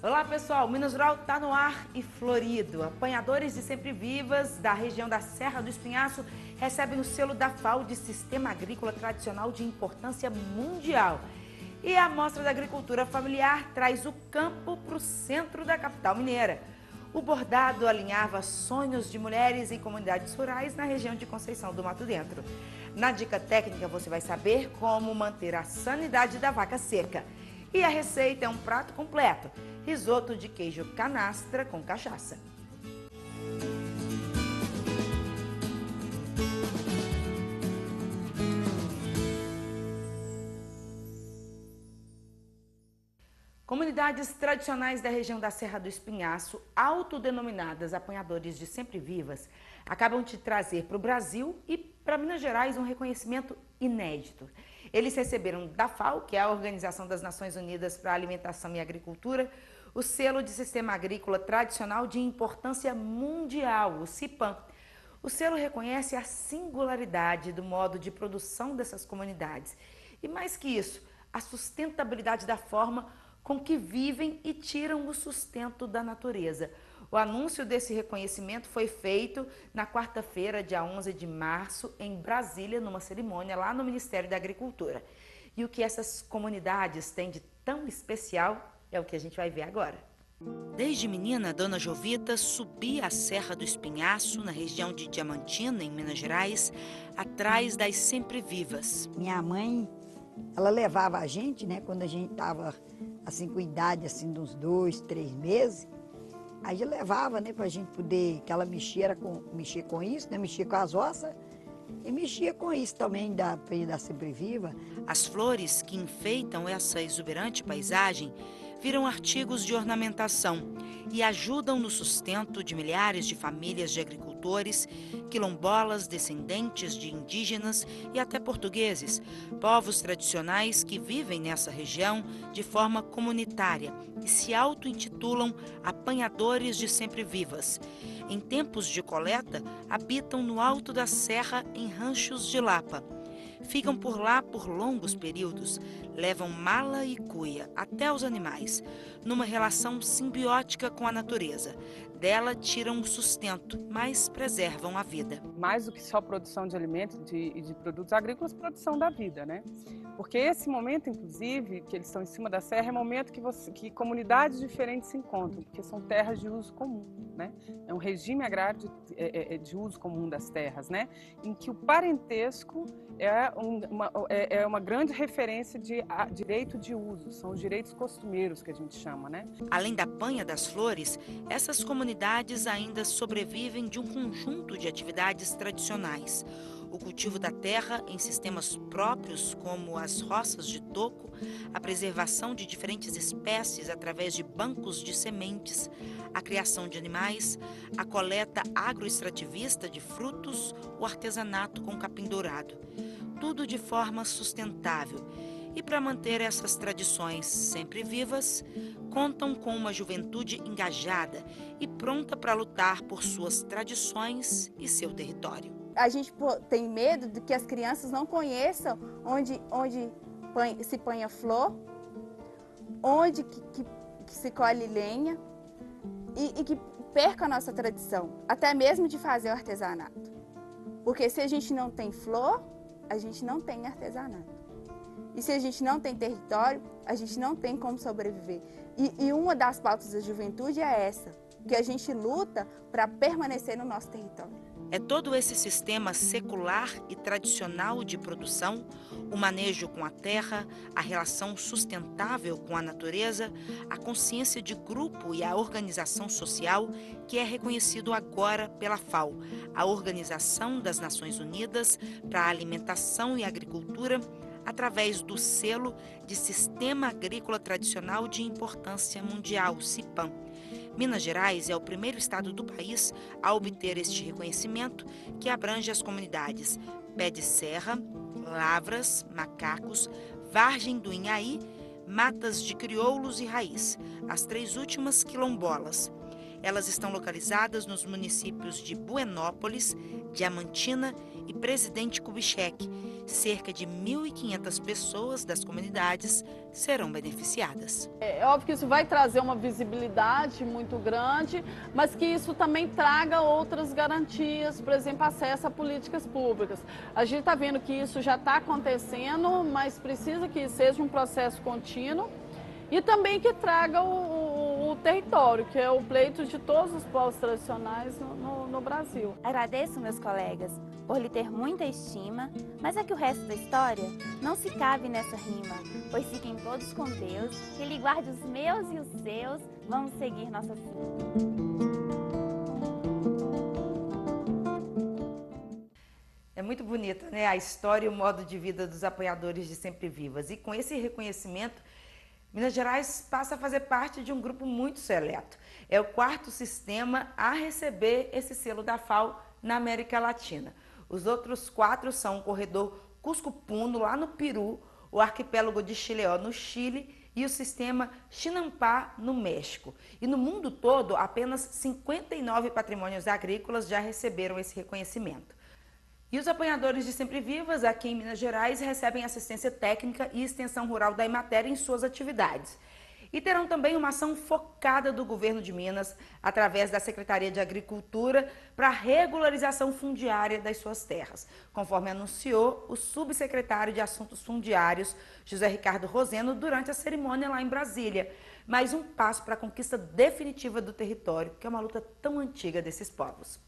Olá pessoal, Minas Rural está no ar e florido. Apanhadores de sempre-vivas da região da Serra do Espinhaço recebem o selo da FAO de Sistema Agrícola Tradicional de Importância Mundial. E a Mostra da Agricultura Familiar traz o campo para o centro da capital mineira. O bordado alinhava sonhos de mulheres em comunidades rurais na região de Conceição do Mato Dentro. Na dica técnica você vai saber como manter a sanidade da vaca seca. E a receita é um prato completo: risoto de queijo canastra com cachaça. Comunidades tradicionais da região da Serra do Espinhaço, autodenominadas apanhadores de sempre-vivas, acabam de trazer para o Brasil e para Minas Gerais um reconhecimento inédito. Eles receberam da FAO, que é a Organização das Nações Unidas para a Alimentação e Agricultura, o selo de Sistema Agrícola Tradicional de Importância Mundial, o CIPAM. O selo reconhece a singularidade do modo de produção dessas comunidades e, mais que isso, a sustentabilidade da forma com que vivem e tiram o sustento da natureza. O anúncio desse reconhecimento foi feito na quarta-feira, dia 11 de março, em Brasília, numa cerimônia lá no Ministério da Agricultura. E o que essas comunidades têm de tão especial é o que a gente vai ver agora. Desde menina, Dona Jovita subia a Serra do Espinhaço, na região de Diamantina, em Minas Gerais, atrás das sempre-vivas. Minha mãe, ela levava a gente, né, quando a gente estava assim, com idade assim, de uns 2, 3 meses, aí eu levava, né, pra gente poder, que ela mexia com isso, né, mexia com as roças e mexia com isso também da sempre-viva. As flores que enfeitam essa exuberante paisagem viram artigos de ornamentação e ajudam no sustento de milhares de famílias de agricultores, quilombolas, descendentes de indígenas e até portugueses, povos tradicionais que vivem nessa região de forma comunitária e se auto-intitulam apanhadores de sempre-vivas. Em tempos de coleta, habitam no alto da serra em ranchos de lapa. Ficam por lá por longos períodos, levam mala e cuia até os animais, numa relação simbiótica com a natureza. Dela tiram o sustento, mas preservam a vida. Mais do que só produção de alimentos e de produtos agrícolas, produção da vida, né? Porque esse momento, inclusive, que eles estão em cima da serra, é momento que comunidades diferentes se encontram, porque são terras de uso comum, né? É um regime agrário de uso comum das terras, né? Em que o parentesco é uma grande referência de direito de uso, são os direitos costumeiros que a gente chama, né? Além da panha das flores, essas comunidades ainda sobrevivem de um conjunto de atividades tradicionais. O cultivo da terra em sistemas próprios, como as roças de toco, a preservação de diferentes espécies através de bancos de sementes, a criação de animais, a coleta agroextrativista de frutos, o artesanato com capim dourado. Tudo de forma sustentável. E para manter essas tradições sempre vivas, contam com uma juventude engajada e pronta para lutar por suas tradições e seu território. A gente tem medo de que as crianças não conheçam onde se põe flor, onde que se colhe lenha e que perca a nossa tradição, até mesmo de fazer o artesanato. Porque se a gente não tem flor, a gente não tem artesanato. E se a gente não tem território, a gente não tem como sobreviver. E uma das pautas da juventude é essa, que a gente luta para permanecer no nosso território. É todo esse sistema secular e tradicional de produção, o manejo com a terra, a relação sustentável com a natureza, a consciência de grupo e a organização social que é reconhecido agora pela FAO, a Organização das Nações Unidas para a Alimentação e Agricultura, através do selo de Sistema Agrícola Tradicional de Importância Mundial, CIPAM. Minas Gerais é o primeiro estado do país a obter este reconhecimento, que abrange as comunidades Pé de Serra, Lavras, Macacos, Vargem do Inhaí, Matas de Crioulos e Raiz, as 3 últimas quilombolas. Elas estão localizadas nos municípios de Buenópolis, Diamantina e Presidente Kubitschek. Cerca de 1.500 pessoas das comunidades serão beneficiadas. É óbvio que isso vai trazer uma visibilidade muito grande, mas que isso também traga outras garantias, por exemplo, acesso a políticas públicas. A gente está vendo que isso já está acontecendo, mas precisa que seja um processo contínuo e também que traga o território, que é o pleito de todos os povos tradicionais no Brasil. Agradeço, meus colegas, por lhe ter muita estima, mas é que o resto da história não se cabe nessa rima, pois fiquem todos com Deus, que Ele guarde os meus e os seus, vamos seguir nossa fila. É muito bonita, né? A história e o modo de vida dos apoiadores de Sempre Vivas. E com esse reconhecimento, Minas Gerais passa a fazer parte de um grupo muito seleto. É o 4º sistema a receber esse selo da FAO na América Latina. Os outros 4 são o corredor Cusco-Puno, lá no Peru, o arquipélago de Chileó, no Chile, e o sistema Chinampa, no México. E no mundo todo, apenas 59 patrimônios agrícolas já receberam esse reconhecimento. E os apoiadores de Sempre Vivas, aqui em Minas Gerais, recebem assistência técnica e extensão rural da Emater em suas atividades. E terão também uma ação focada do governo de Minas, através da Secretaria de Agricultura, para a regularização fundiária das suas terras, conforme anunciou o subsecretário de Assuntos Fundiários, José Ricardo Roseno, durante a cerimônia lá em Brasília. Mais um passo para a conquista definitiva do território, que é uma luta tão antiga desses povos.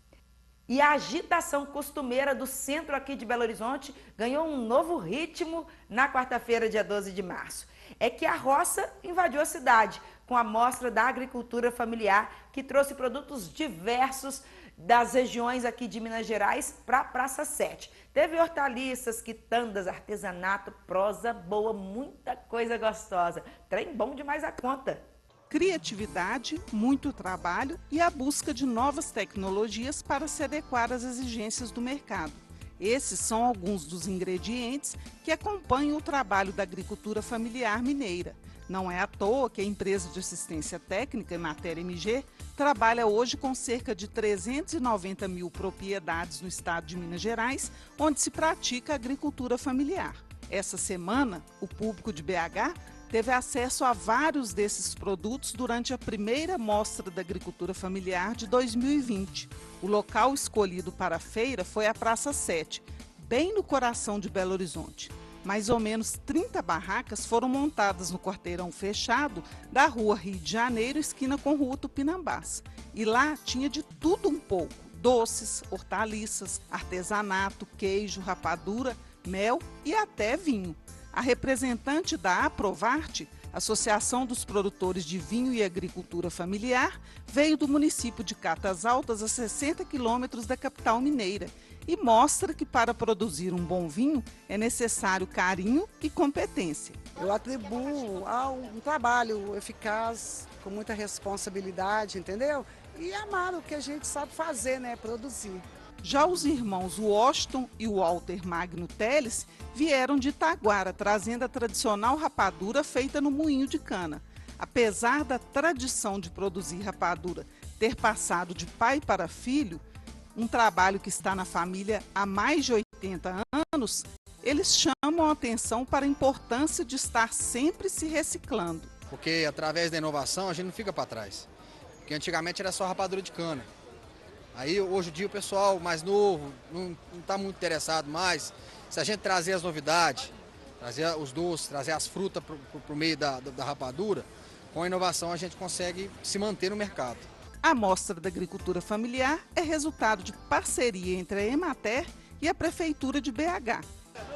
E a agitação costumeira do centro aqui de Belo Horizonte ganhou um novo ritmo na quarta-feira, dia 12 de março. É que a roça invadiu a cidade com a mostra da agricultura familiar, que trouxe produtos diversos das regiões aqui de Minas Gerais para a Praça 7. Teve hortaliças, quitandas, artesanato, prosa boa, muita coisa gostosa. Trem bom demais a conta. Criatividade, muito trabalho e a busca de novas tecnologias para se adequar às exigências do mercado. Esses são alguns dos ingredientes que acompanham o trabalho da agricultura familiar mineira. Não é à toa que a empresa de assistência técnica Emater MG trabalha hoje com cerca de 390 mil propriedades no estado de Minas Gerais, onde se pratica a agricultura familiar. Essa semana, o público de BH teve acesso a vários desses produtos durante a primeira Mostra da Agricultura Familiar de 2020. O local escolhido para a feira foi a Praça 7, bem no coração de Belo Horizonte. Mais ou menos 30 barracas foram montadas no quarteirão fechado da Rua Rio de Janeiro, esquina com Rua Tupinambás. E lá tinha de tudo um pouco: doces, hortaliças, artesanato, queijo, rapadura, mel e até vinho. A representante da Aprovarte, Associação dos Produtores de Vinho e Agricultura Familiar, veio do município de Catas Altas, a 60 quilômetros da capital mineira, e mostra que para produzir um bom vinho é necessário carinho e competência. Eu atribuo a um trabalho eficaz, com muita responsabilidade, entendeu? E amar o que a gente sabe fazer, né? Produzir. Já os irmãos Washington e Walter Magno Teles vieram de Itaguara, trazendo a tradicional rapadura feita no moinho de cana. Apesar da tradição de produzir rapadura ter passado de pai para filho, um trabalho que está na família há mais de 80 anos, eles chamam a atenção para a importância de estar sempre se reciclando. Porque através da inovação a gente não fica para trás. Porque antigamente era só rapadura de cana. Aí hoje em dia o pessoal mais novo não está muito interessado mais. Se a gente trazer as novidades, trazer os doces, trazer as frutas para o meio da rapadura, com a inovação a gente consegue se manter no mercado. A Mostra da Agricultura Familiar é resultado de parceria entre a Emater e a Prefeitura de BH.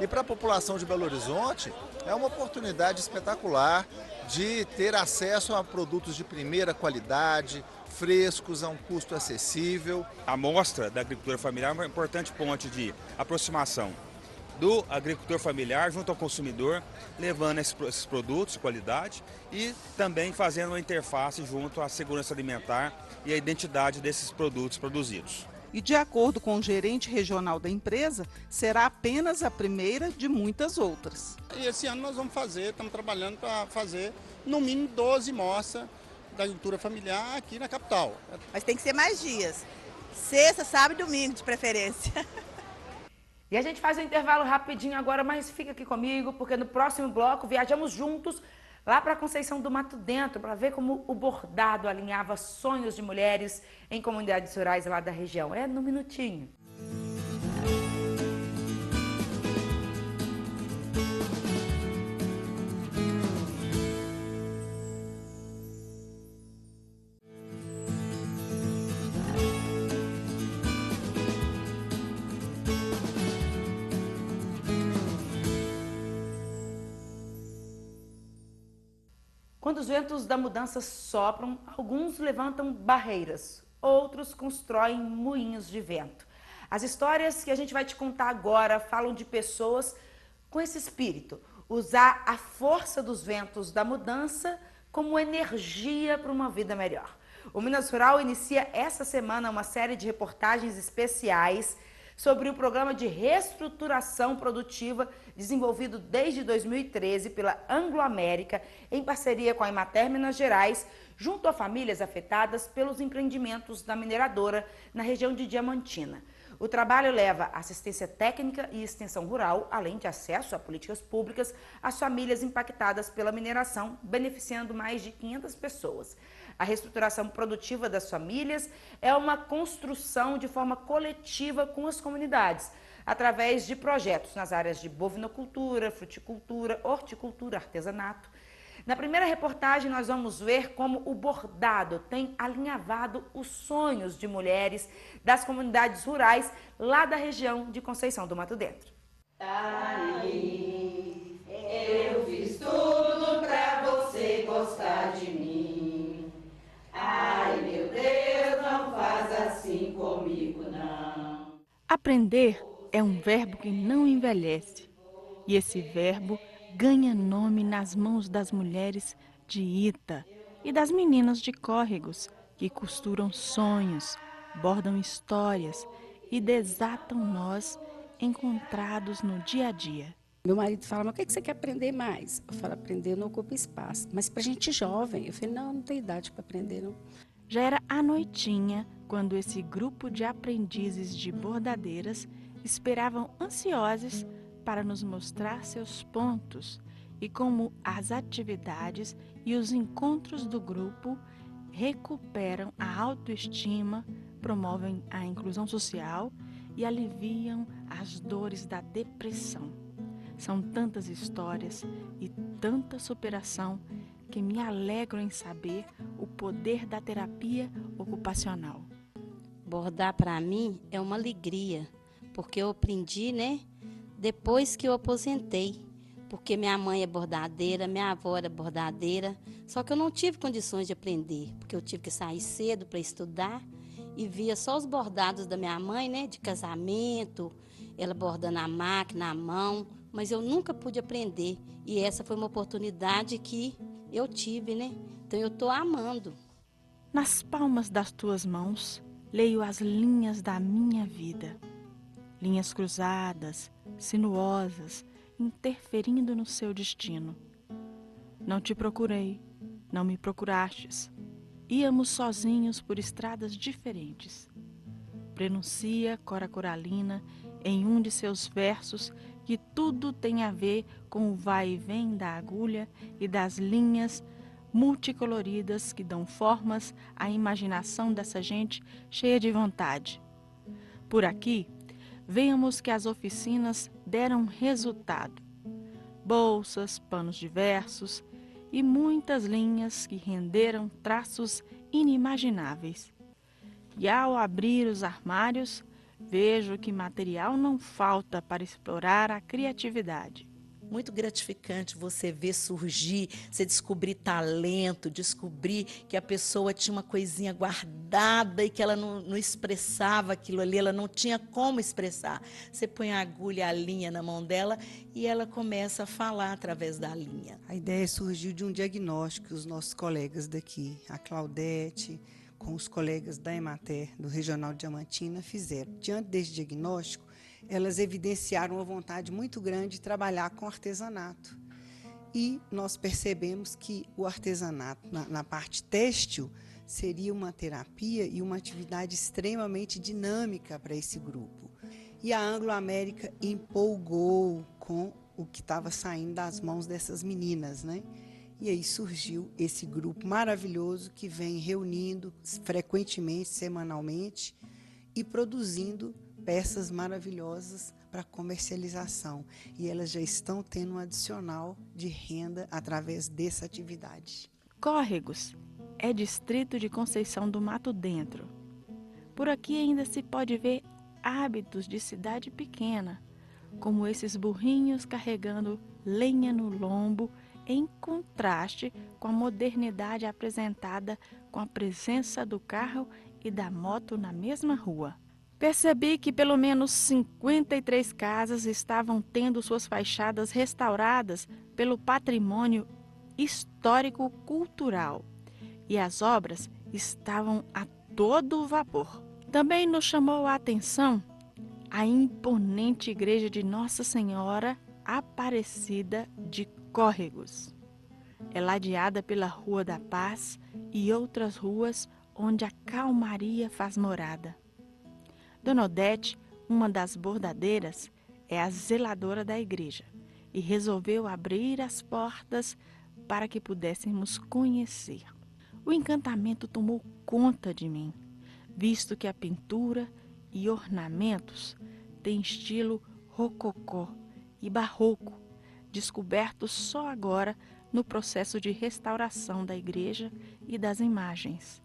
E para a população de Belo Horizonte é uma oportunidade espetacular de ter acesso a produtos de primeira qualidade, frescos, a um custo acessível. A Mostra da Agricultura Familiar é uma importante ponte de aproximação do agricultor familiar junto ao consumidor, levando esses produtos de qualidade e também fazendo uma interface junto à segurança alimentar e à identidade desses produtos produzidos. E de acordo com o gerente regional da empresa, será apenas a primeira de muitas outras. E esse ano nós vamos fazer, estamos trabalhando para fazer no mínimo 12 mostras da agricultura familiar aqui na capital. Mas tem que ser mais dias. Sexta, sábado e domingo, de preferência. E a gente faz um intervalo rapidinho agora, mas fica aqui comigo, porque no próximo bloco viajamos juntos lá para Conceição do Mato Dentro, para ver como o bordado alinhava sonhos de mulheres em comunidades rurais lá da região. É no minutinho. Quando os ventos da mudança sopram, alguns levantam barreiras, outros constroem moinhos de vento. As histórias que a gente vai te contar agora falam de pessoas com esse espírito, usar a força dos ventos da mudança como energia para uma vida melhor. O Minas Rural inicia essa semana uma série de reportagens especiais sobre o programa de reestruturação produtiva desenvolvido desde 2013 pela Anglo-América, em parceria com a Emater Minas Gerais, junto a famílias afetadas pelos empreendimentos da mineradora na região de Diamantina. O trabalho leva assistência técnica e extensão rural, além de acesso a políticas públicas às famílias impactadas pela mineração, beneficiando mais de 500 pessoas. A reestruturação produtiva das famílias é uma construção de forma coletiva com as comunidades, através de projetos nas áreas de bovinocultura, fruticultura, horticultura, artesanato. Na primeira reportagem, nós vamos ver como o bordado tem alinhavado os sonhos de mulheres das comunidades rurais lá da região de Conceição do Mato Dentro. Aí, eu fiz tudo pra você gostar de mim. Ai, meu Deus, não faz assim comigo, não. Aprender é um verbo que não envelhece. E esse verbo ganha nome nas mãos das mulheres de Ita e das meninas de Córregos, que costuram sonhos, bordam histórias e desatam nós encontrados no dia a dia. Meu marido fala, mas o que você quer aprender mais? Eu falo, aprender não ocupa espaço. Mas para gente jovem, eu falei, não tem idade para aprender, não. Já era à noitinha quando esse grupo de aprendizes de bordadeiras esperavam ansiosos para nos mostrar seus pontos e como as atividades e os encontros do grupo recuperam a autoestima, promovem a inclusão social e aliviam as dores da depressão. São tantas histórias e tanta superação que me alegro em saber o poder da terapia ocupacional. Bordar para mim é uma alegria, porque eu aprendi, depois que eu aposentei, porque minha mãe é bordadeira, minha avó era bordadeira, só que eu não tive condições de aprender, porque eu tive que sair cedo para estudar e via só os bordados da minha mãe, de casamento, ela bordando a máquina, a mão, mas eu nunca pude aprender e essa foi uma oportunidade que eu tive, Então eu estou amando. Nas palmas das tuas mãos, leio as linhas da minha vida. Linhas cruzadas, sinuosas, interferindo no seu destino. Não te procurei, não me procurastes. Íamos sozinhos por estradas diferentes. Prenuncia Cora Coralina em um de seus versos que tudo tem a ver com o vai e vem da agulha e das linhas multicoloridas que dão formas à imaginação dessa gente cheia de vontade. Por aqui, vemos que as oficinas deram resultado. Bolsas, panos diversos e muitas linhas que renderam traços inimagináveis. E ao abrir os armários, vejo que material não falta para explorar a criatividade. Muito gratificante você ver surgir, você descobrir talento, descobrir que a pessoa tinha uma coisinha guardada e que ela não expressava aquilo ali, ela não tinha como expressar. Você põe a agulha, a linha na mão dela e ela começa a falar através da linha. A ideia surgiu de um diagnóstico que os nossos colegas daqui, a Claudete, com os colegas da Emater, do Regional Diamantina, fizeram. Diante desse diagnóstico, elas evidenciaram uma vontade muito grande de trabalhar com artesanato. e nós percebemos que o artesanato na parte têxtil seria uma terapia e uma atividade extremamente dinâmica para esse grupo. E a Anglo-América empolgou com o que estava saindo das mãos dessas meninas, né? E aí surgiu esse grupo maravilhoso que vem reunindo frequentemente, semanalmente, e produzindo peças maravilhosas para comercialização. E elas já estão tendo um adicional de renda através dessa atividade. Córregos é distrito de Conceição do Mato Dentro. Por aqui ainda se pode ver hábitos de cidade pequena, como esses burrinhos carregando lenha no lombo, em contraste com a modernidade apresentada com a presença do carro e da moto na mesma rua. Percebi que pelo menos 53 casas estavam tendo suas fachadas restauradas pelo patrimônio histórico-cultural e as obras estavam a todo vapor. Também nos chamou a atenção a imponente igreja de Nossa Senhora Aparecida de Córregos. É ladeada pela Rua da Paz e outras ruas onde a calmaria faz morada. Dona Odete, uma das bordadeiras, é a zeladora da igreja e resolveu abrir as portas para que pudéssemos conhecer. O encantamento tomou conta de mim, visto que a pintura e ornamentos têm estilo rococó e barroco, descobertos só agora no processo de restauração da igreja e das imagens.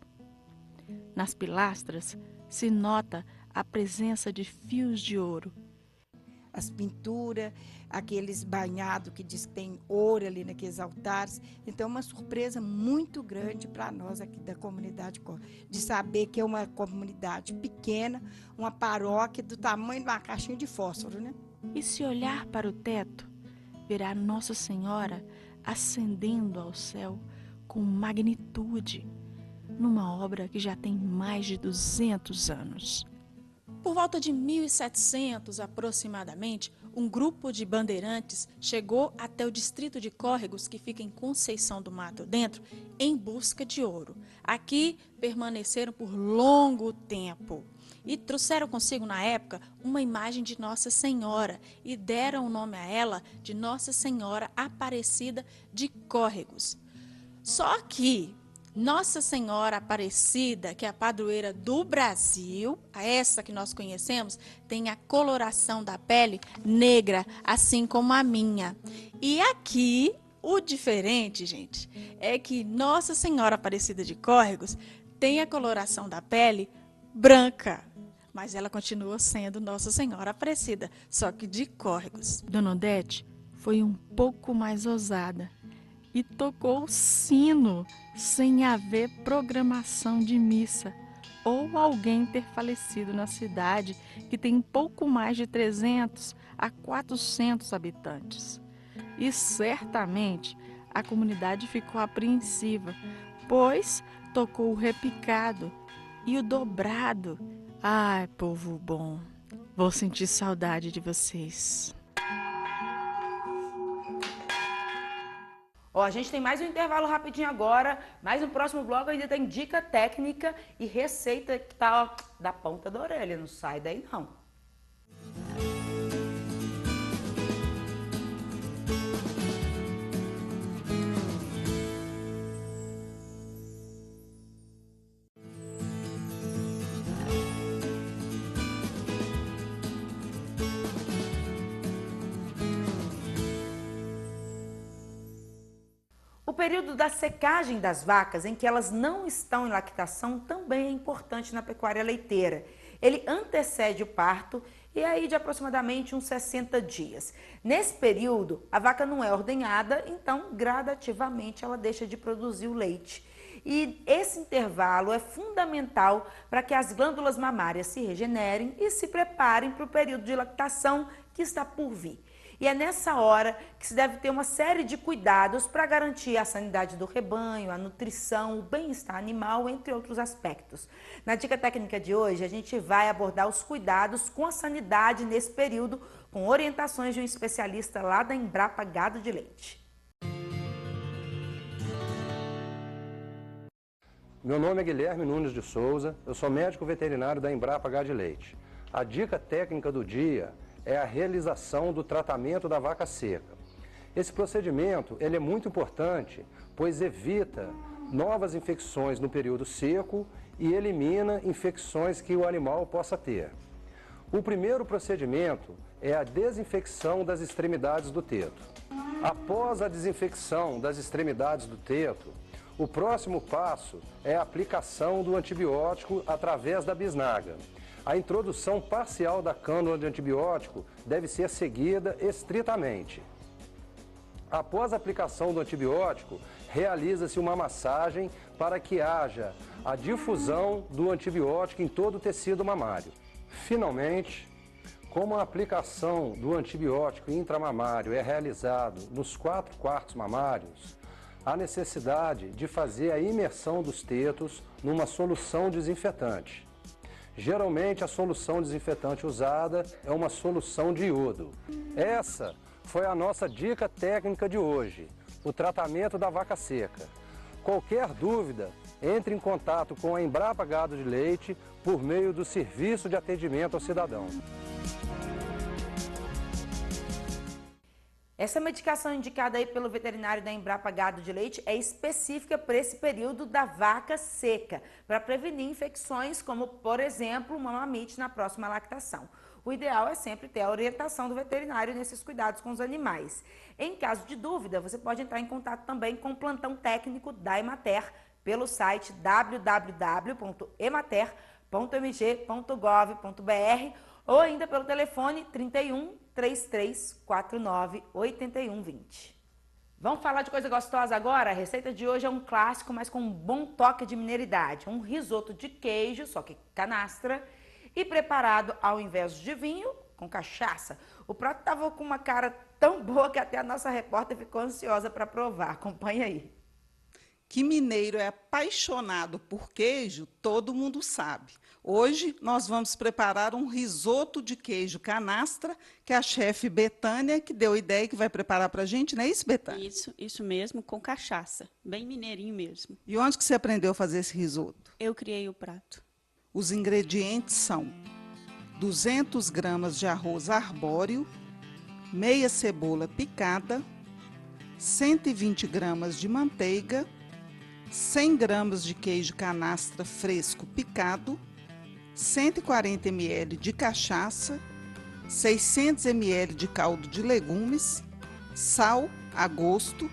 Nas pilastras se nota a presença de fios de ouro. As pinturas, aqueles banhados que diz que tem ouro ali naqueles altares. Então, é uma surpresa muito grande para nós aqui da comunidade, de saber que é uma comunidade pequena, uma paróquia do tamanho de uma caixinha de fósforo, né? E se olhar para o teto, verá Nossa Senhora ascendendo ao céu com magnitude, numa obra que já tem mais de 200 anos. Por volta de 1700 aproximadamente, um grupo de bandeirantes chegou até o distrito de Córregos, que fica em Conceição do Mato Dentro, em busca de ouro. Aqui permaneceram por longo tempo e trouxeram consigo na época uma imagem de Nossa Senhora e deram o nome a ela de Nossa Senhora Aparecida de Córregos. Só que Nossa Senhora Aparecida, que é a padroeira do Brasil, essa que nós conhecemos, tem a coloração da pele negra, assim como a minha. E aqui, o diferente, gente, é que Nossa Senhora Aparecida de Córregos tem a coloração da pele branca, mas ela continua sendo Nossa Senhora Aparecida, só que de Córregos. Dona Odete foi um pouco mais ousada e tocou o sino sem haver programação de missa ou alguém ter falecido na cidade, que tem pouco mais de 300 a 400 habitantes. E certamente a comunidade ficou apreensiva, pois tocou o repicado e o dobrado. Ai, povo bom, vou sentir saudade de vocês. Ó, a gente tem mais um intervalo rapidinho agora, mas no próximo bloco ainda tem dica técnica e receita que tá, ó, da ponta da orelha, não sai daí não. O período da secagem das vacas, em que elas não estão em lactação, também é importante na pecuária leiteira. Ele antecede o parto e aí de aproximadamente uns 60 dias. Nesse período, a vaca não é ordenhada, então gradativamente ela deixa de produzir o leite. E esse intervalo é fundamental para que as glândulas mamárias se regenerem e se preparem para o período de lactação que está por vir. E é nessa hora que se deve ter uma série de cuidados para garantir a sanidade do rebanho, a nutrição, o bem-estar animal, entre outros aspectos. Na dica técnica de hoje, a gente vai abordar os cuidados com a sanidade nesse período, com orientações de um especialista lá da Embrapa Gado de Leite. Meu nome é Guilherme Nunes de Souza, eu sou médico veterinário da Embrapa Gado de Leite. A dica técnica do dia é a realização do tratamento da vaca seca. Esse procedimento ele é muito importante, pois evita novas infecções no período seco e elimina infecções que o animal possa ter. O primeiro procedimento é a desinfecção das extremidades do teto. Após a desinfecção das extremidades do teto, o próximo passo é a aplicação do antibiótico através da bisnaga. A introdução parcial da cânula de antibiótico deve ser seguida estritamente. Após a aplicação do antibiótico, realiza-se uma massagem para que haja a difusão do antibiótico em todo o tecido mamário. Finalmente, como a aplicação do antibiótico intramamário é realizado nos 4 quartos mamários, há necessidade de fazer a imersão dos tetos numa solução desinfetante. Geralmente, a solução desinfetante usada é uma solução de iodo. Essa foi a nossa dica técnica de hoje, o tratamento da vaca seca. Qualquer dúvida, entre em contato com a Embrapa Gado de Leite por meio do Serviço de Atendimento ao Cidadão. Essa medicação indicada aí pelo veterinário da Embrapa Gado de Leite é específica para esse período da vaca seca, para prevenir infecções como, por exemplo, uma mamite na próxima lactação. O ideal é sempre ter a orientação do veterinário nesses cuidados com os animais. Em caso de dúvida, você pode entrar em contato também com o plantão técnico da Emater pelo site www.emater.mg.gov.br ou ainda pelo telefone 31 3349 8120. Vamos falar de coisa gostosa agora? A receita de hoje é um clássico, mas com um bom toque de mineridade. Um risoto de queijo, só que canastra, e preparado ao invés de vinho, com cachaça. O prato estava com uma cara tão boa que até a nossa repórter ficou ansiosa para provar. Acompanha aí. Que mineiro é apaixonado por queijo, todo mundo sabe. Hoje nós vamos preparar um risoto de queijo canastra, que é a chefe Betânia que deu a ideia que vai preparar para a gente, não é isso, Betânia? Isso mesmo, com cachaça, bem mineirinho mesmo. E onde que você aprendeu a fazer esse risoto? Eu criei o prato. Os ingredientes são 200 gramas de arroz arbóreo, meia cebola picada, 120 gramas de manteiga, 100 gramas de queijo canastra fresco picado, 140 ml de cachaça, 600 ml de caldo de legumes, sal a gosto,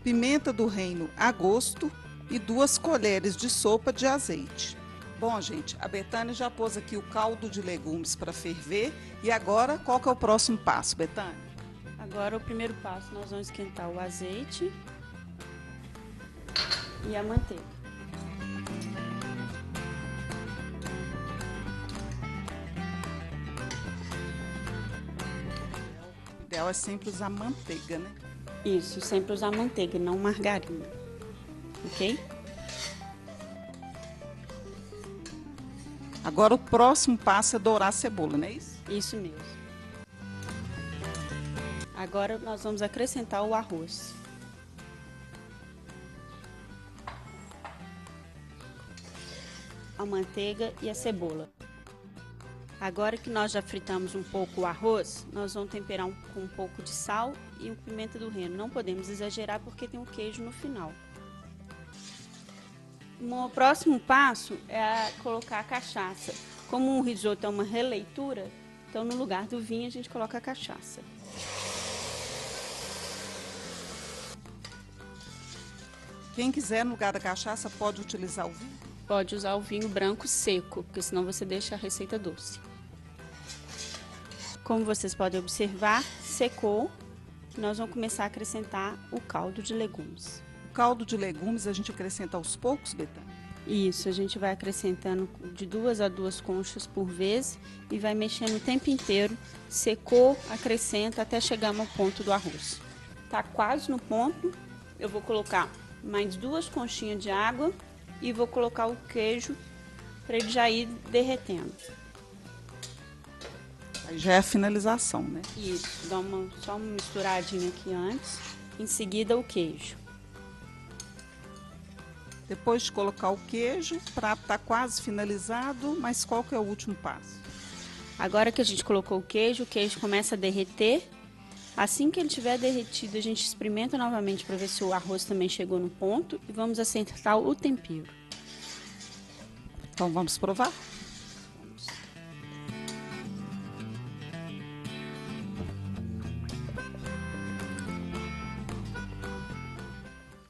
pimenta do reino a gosto e 2 colheres de sopa de azeite. Bom, gente, a Betânia já pôs aqui o caldo de legumes para ferver. E agora, qual que é o próximo passo, Betânia? Agora, o primeiro passo, nós vamos esquentar o azeite e a manteiga. O ideal é sempre usar manteiga, né? Isso, sempre usar manteiga, não margarina. Ok? Agora o próximo passo é dourar a cebola, não é isso? Isso mesmo. Agora nós vamos acrescentar o arroz. A manteiga e a cebola. Agora que nós já fritamos um pouco o arroz, nós vamos temperar com um pouco de sal e pimenta do reino. Não podemos exagerar porque tem um queijo no final. O próximo passo é colocar a cachaça. Como o risoto é uma releitura, então no lugar do vinho a gente coloca a cachaça. Quem quiser, no lugar da cachaça, pode utilizar o vinho? Pode usar o vinho branco seco, porque senão você deixa a receita doce. Como vocês podem observar, secou. Nós vamos começar a acrescentar o caldo de legumes. O caldo de legumes a gente acrescenta aos poucos, Betânia? Isso, a gente vai acrescentando de 2 a 2 conchas por vez e vai mexendo o tempo inteiro. Secou, acrescenta até chegar no ponto do arroz. Tá quase no ponto, eu vou colocar mais 2 conchinhas de água e vou colocar o queijo para ele já ir derretendo. Aí já é a finalização, né? Isso, dá só uma misturadinha aqui antes, em seguida o queijo. Depois de colocar o queijo, o prato está quase finalizado, mas qual que é o último passo? Agora que a gente colocou o queijo começa a derreter. Assim que ele estiver derretido, a gente experimenta novamente para ver se o arroz também chegou no ponto e vamos acertar o tempero. Então vamos provar?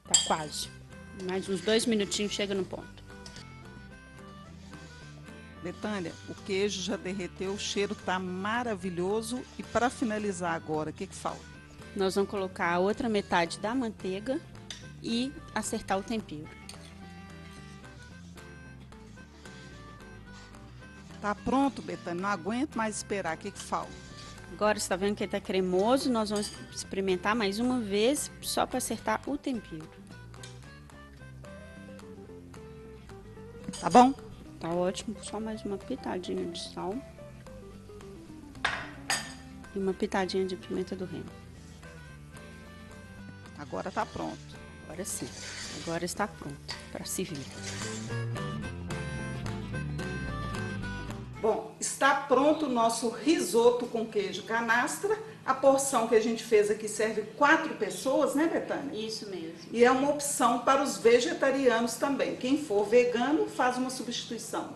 Tá quase. Mais uns 2 minutinhos chega no ponto. Betânia, o queijo já derreteu, o cheiro está maravilhoso. E para finalizar agora, o que falta? Nós vamos colocar a outra metade da manteiga e acertar o tempero. Tá pronto, Betânia, não aguento mais esperar, o que falta? Agora, você está vendo que ele está cremoso, nós vamos experimentar mais uma vez, só para acertar o tempero. Tá bom? Tá ótimo, só mais uma pitadinha de sal e uma pitadinha de pimenta do reino. Agora tá pronto. Agora sim, agora está pronto para servir. Bom, está pronto o nosso risoto com queijo canastra. A porção que a gente fez aqui serve 4 pessoas, né, Betânia? Isso mesmo. E é uma opção para os vegetarianos também. Quem for vegano faz uma substituição.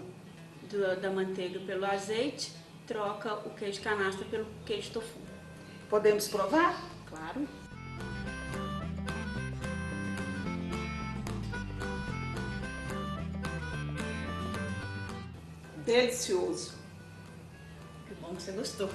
Da manteiga pelo azeite, troca o queijo canastra pelo queijo tofu. Podemos provar? Claro. Delicioso. Que bom que você gostou.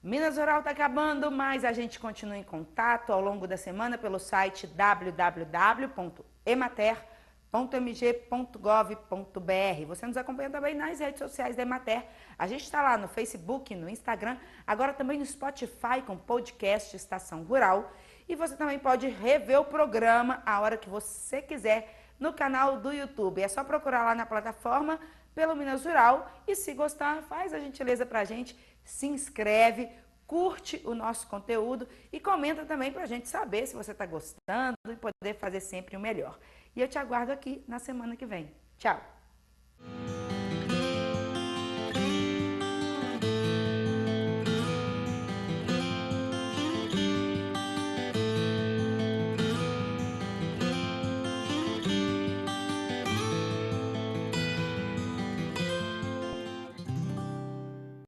Minas Rural está acabando, mas a gente continua em contato ao longo da semana pelo site www.emater.mg.gov.br. Você nos acompanha também nas redes sociais da Emater. A gente está lá no Facebook, no Instagram, agora também no Spotify com podcast Estação Rural. E você também pode rever o programa a hora que você quiser no canal do YouTube. É só procurar lá na plataforma pelo Minas Rural e se gostar, faz a gentileza pra gente, se inscreve, curte o nosso conteúdo e comenta também pra gente saber se você está gostando e poder fazer sempre o melhor. E eu te aguardo aqui na semana que vem. Tchau!